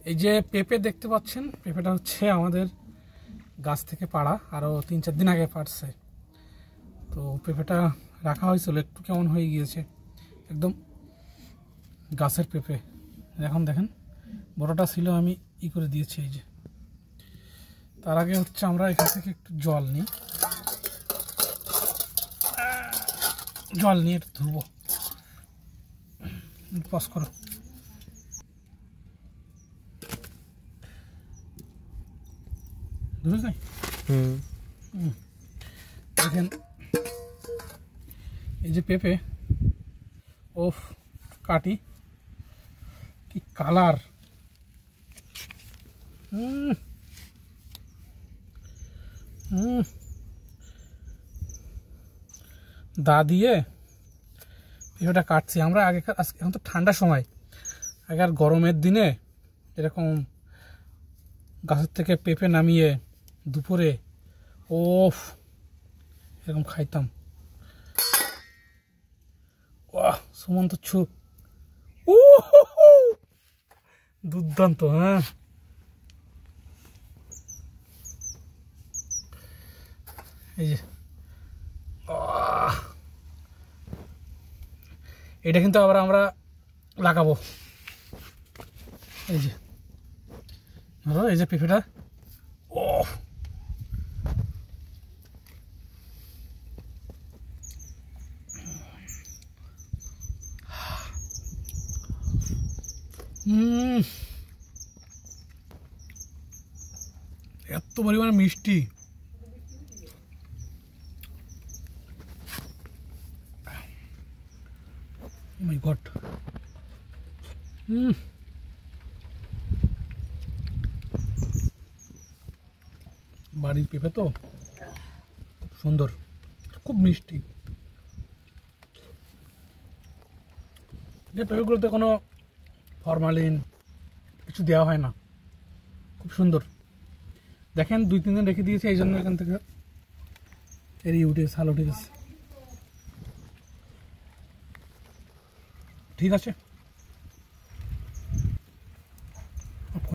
এই যে পেঁপে দেখতে পাচ্ছেন, পেঁপেটা হচ্ছে আমাদের গাছ থেকে পাড়া, আরও 3-4 দিন আগে পাড়ছে। তো পেঁপেটা রাখা হয়েছিল, একটু কেমন হয়ে গিয়েছে, একদম গাছের পেঁপে। এখন দেখেন বড়টা ছিল, আমি করে দিয়েছি। এই যে তার আগে হচ্ছে আমরা এখান থেকে একটু জল নিই, একটু ধুবো। পজ করো। ধুবে যাই। দেখেন এই যে পেঁপে, ওফ কাটি কি কালার! দা দিয়ে পেঁপেটা কাটছি আমরা আগে। এখন তো ঠান্ডার সময়, আগে আর গরমের দিনে এরকম গাছের থেকে পেঁপে নামিয়ে দুপুরে ওফ এরকম খাইতাম। ওয়াহ, সুমন্ত ছুপ, দুর্দান্ত। হ্যাঁ, এই যে এটা কিন্তু আবার আমরা লাগাবো। এই যে ধরো, এই যে পেঁপেটা, ও এত পরিমাণে মিষ্টি। মাই গড। বাড়ির পেঁপে তো সুন্দর, খুব মিষ্টি। যে পেঁপেগুলোতে কোনো ফরমালিন কিছু দেওয়া হয় না, খুব সুন্দর। দেখেন 2-3 দিন রেখে দিয়েছি, এই জন্য এখান থেকে এরই উঠে ছাল উঠে গেছে। ঠিক আছে।